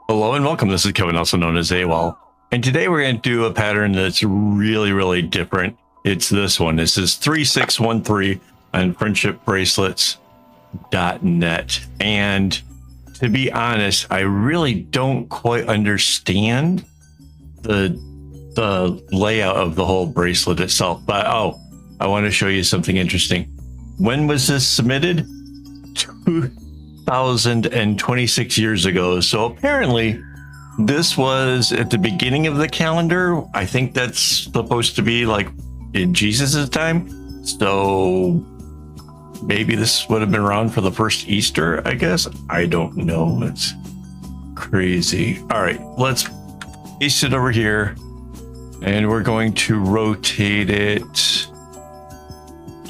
Hello and welcome. This is Kevin, also known as AWOL. And today we're going to do a pattern that's really different. It's this one. This is 3613 on friendshipbracelets.net. And to be honest, I really don't quite understand the layout of the whole bracelet itself. But I want to show you something interesting. When was this submitted? 2026 years ago. So apparently this was at the beginning of the calendar. I think that's supposed to be like in Jesus's time. So maybe this would have been around for the first Easter, I guess. I don't know. It's crazy. All right, let's paste it over here and we're going to rotate it.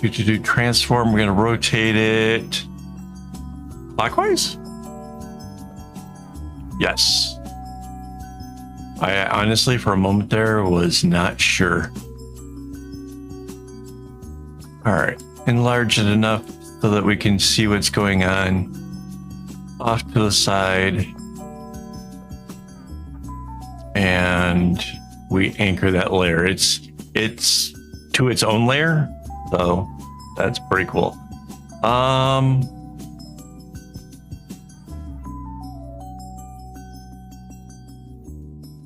To transform, we're going to rotate it clockwise? Yes. I honestly, for a moment there, was not sure. All right, enlarge it enough so that we can see what's going on. Off to the side. And we anchor that layer. It's to its own layer, so that's pretty cool.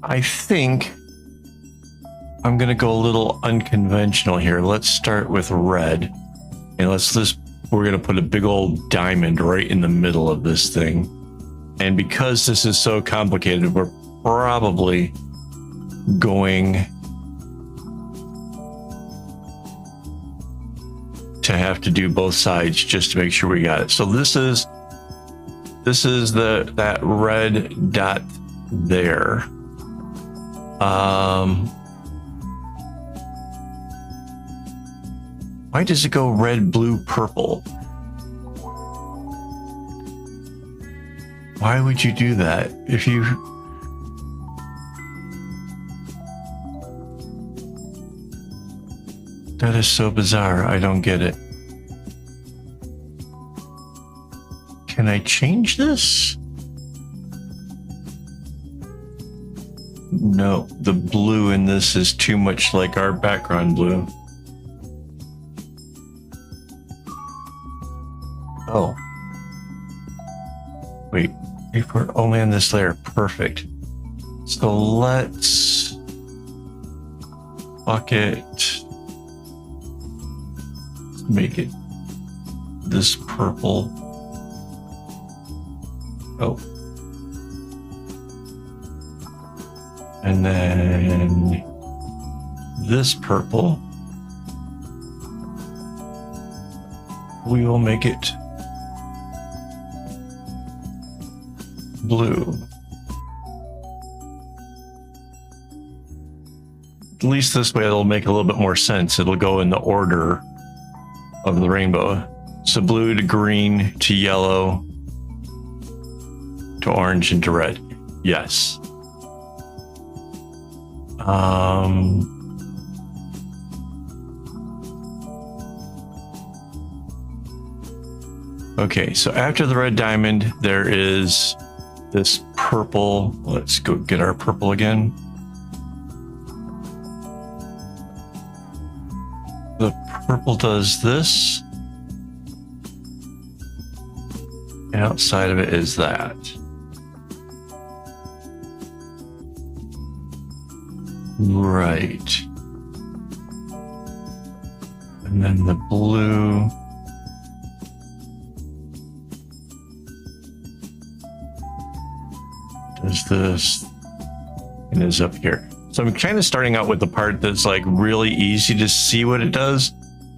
I think I'm going to go a little unconventional here. Let's start with red. And we're going to put a big old diamond right in the middle of this thing. And because this is so complicated, we're probably going to have to do both sides just to make sure we got it. So this is that red dot there. Why does it go red, blue, purple? Why would you do that? If you... That is so bizarre. I don't get it. Can I change this? No, the blue in this is too much like our background blue. Oh. Wait, if we're only on this layer, perfect. So let's bucket. Let's make it this purple. Oh. And then this purple, we will make it blue. At least this way it'll make a little bit more sense. It'll go in the order of the rainbow. So blue to green to yellow to orange and to red. Yes. Okay, so after the red diamond, there is this purple. Let's go get our purple again. The purple does this. And outside of it is that. Right. And then the blue. Does this and is up here. So I'm kind of starting out with the part that's like really easy to see what it does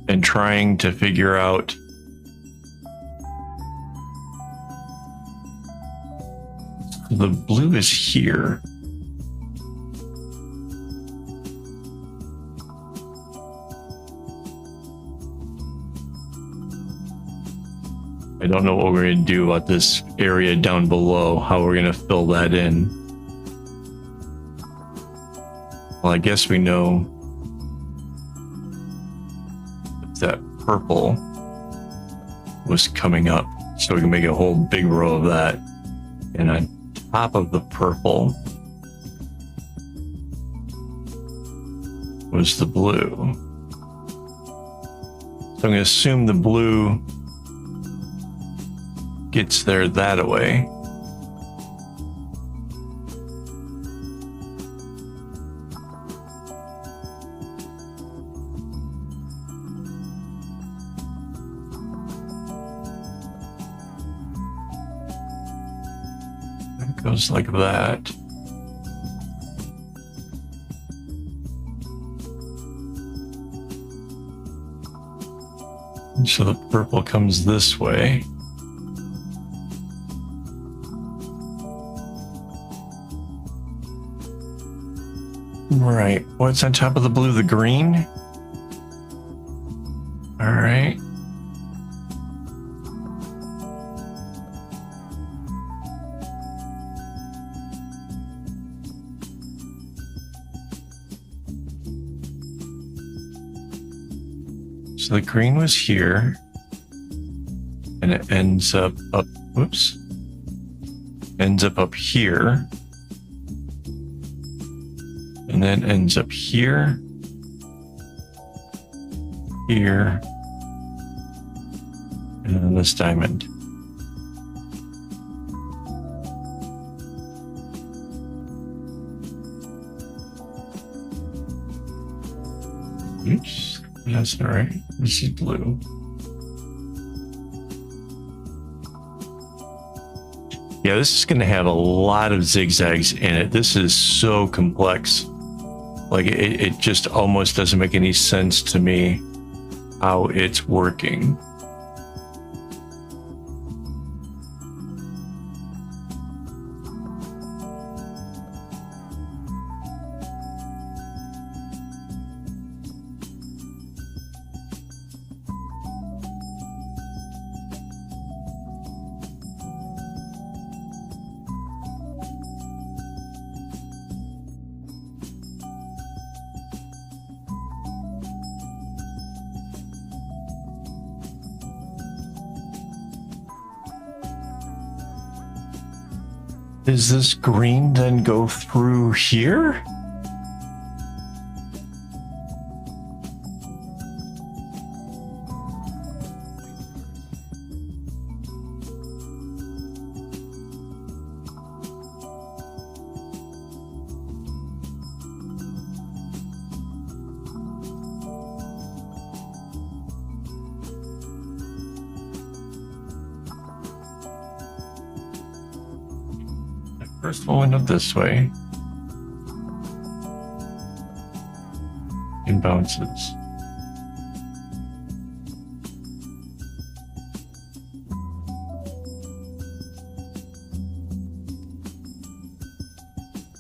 and trying to figure out the blue is here. I don't know what we're going to do about this area down below, how we're going to fill that in. Well, I guess we know that purple was coming up, so we can make a whole big row of that. And top of the purple was the blue. So I'm going to assume the blue gets there that way. It goes like that. And so the purple comes this way. Right. What's on top of the blue? The green? All right. So the green was here, and it ends up whoops, ends up here, and then ends up here, here, and then this diamond. Oops. That's all right. This is blue. Yeah, this is going to have a lot of zigzags in it. This is so complex. Like it just almost doesn't make any sense to me how it's working. Does this green then go through here? First one went up this way. And bounces.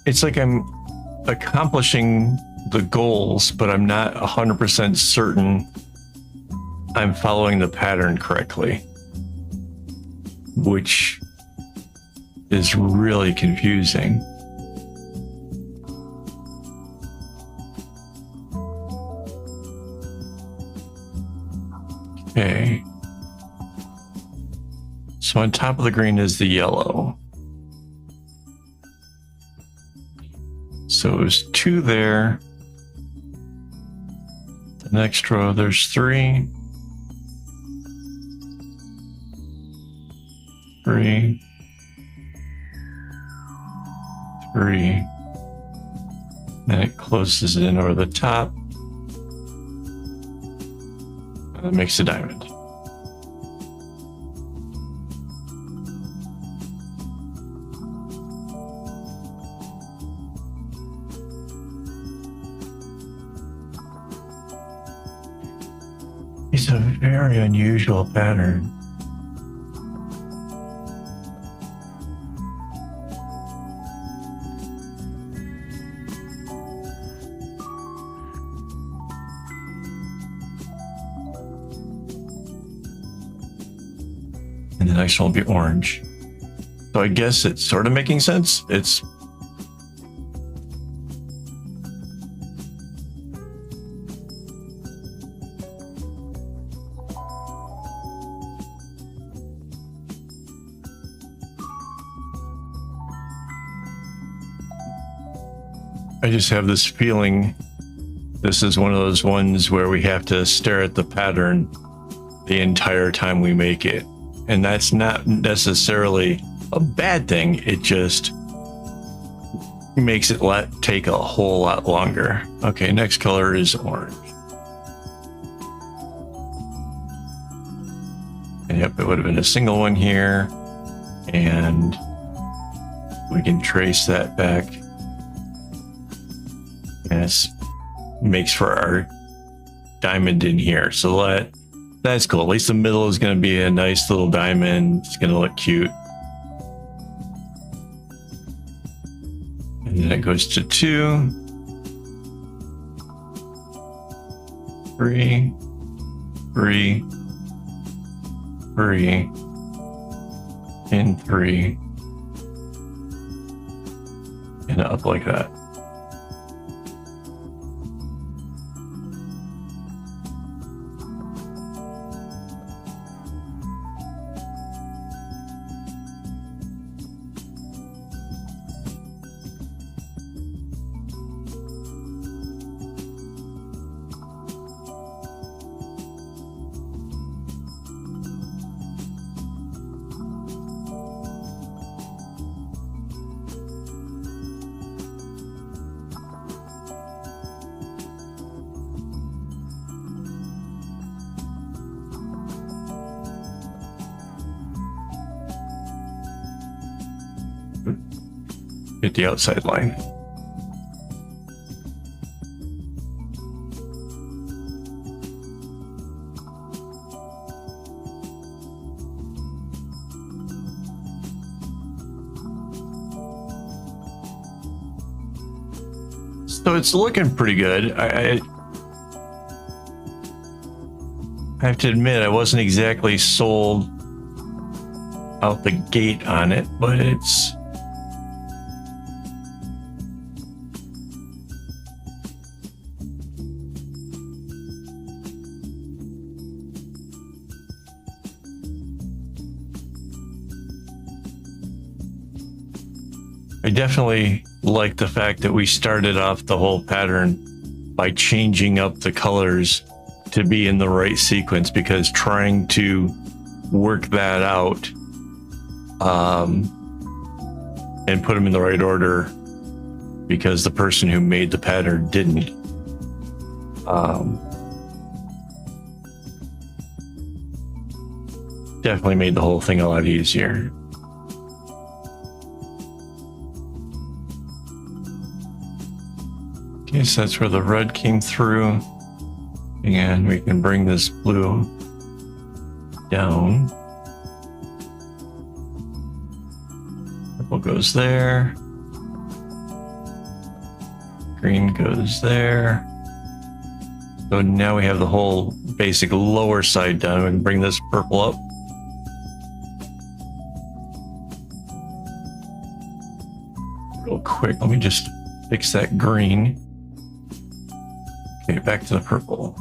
It's like I'm accomplishing the goals, but I'm not 100% certain I'm following the pattern correctly, which is really confusing. Okay. So on top of the green is the yellow. So there's 2 there. The next row, there's 3. 3. 3. Then it closes it in over the top. And it makes a diamond. It's a very unusual pattern. And the next one will be orange. So I guess it's sort of making sense. It's I just have this feeling this is one of those ones where we have to stare at the pattern the entire time we make it. And that's not necessarily a bad thing. It just makes it take a whole lot longer. Okay, next color is orange. And yep, it would have been a single one here. And we can trace that back. And it makes for our diamond in here. So that's cool. At least the middle is going to be a nice little diamond. It's going to look cute. And then it goes to 2, 3, 3, 3, and 3, and up like that. Hit the outside line. So it's looking pretty good. I have to admit I wasn't exactly sold out the gate on it, but it's I definitely like the fact that we started off the whole pattern by changing up the colors to be in the right sequence, because trying to work that out and put them in the right order because the person who made the pattern didn't. Definitely made the whole thing a lot easier. Okay, so that's where the red came through, and we can bring this blue down. Purple goes there. Green goes there. So now we have the whole basic lower side done. We can bring this purple up. Real quick, let me just fix that green. Okay, back to the purple.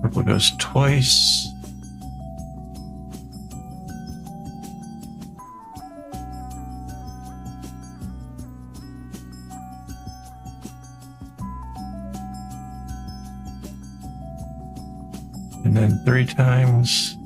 Purple goes twice. And then 3 times.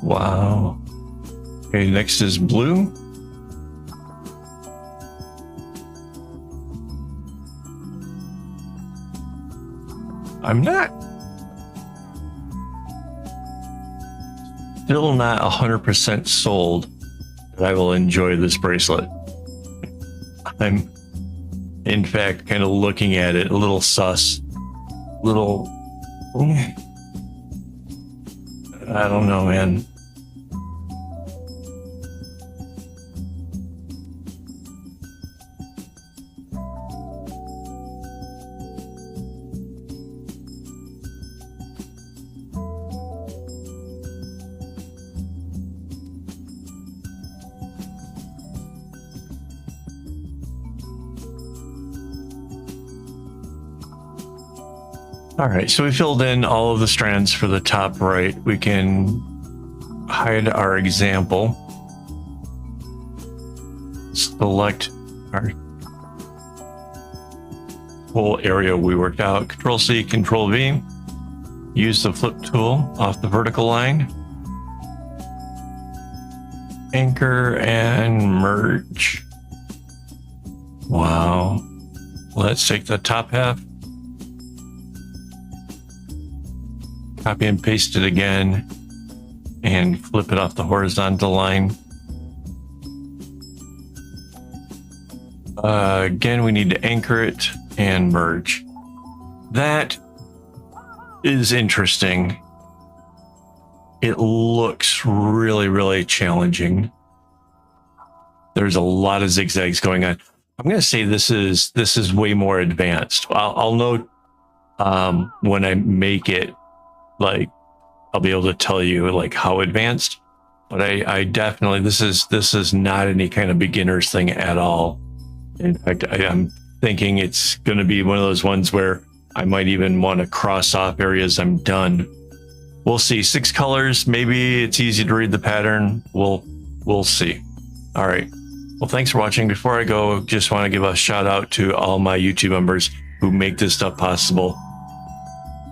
Wow. Okay, next is blue. I'm still not 100% sold that I will enjoy this bracelet. I'm, in fact, kind of looking at it a little sus, I don't know, man. All right, so we filled in all of the strands for the top right. We can hide our example. Select our whole area we worked out. Control C, Control V. Use the flip tool off the vertical line. Anchor and merge. Wow. Let's take the top half. Copy and paste it again and flip it off the horizontal line. Again, we need to anchor it and merge. That is interesting. It looks really, really challenging. There's a lot of zigzags going on. I'm going to say this is way more advanced. I'll note when I make it, like, I'll be able to tell you like how advanced. But I definitely, this is not any kind of beginner's thing at all. In fact, I'm thinking it's going to be one of those ones where I might even want to cross off areas I'm done. We'll see. 6 colors. Maybe it's easy to read the pattern. We'll see. All right. Well, thanks for watching. Before I go, just want to give a shout out to all my YouTube members who make this stuff possible.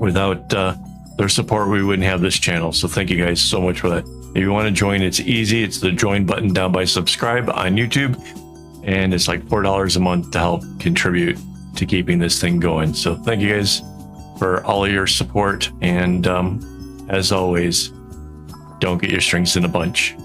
Without their support, we wouldn't have this channel. So thank you guys so much for that. If you want to join, it's easy. It's the join button down by subscribe on YouTube. And it's like $4 a month to help contribute to keeping this thing going. So thank you guys for all of your support. And as always, don't get your strings in a bunch.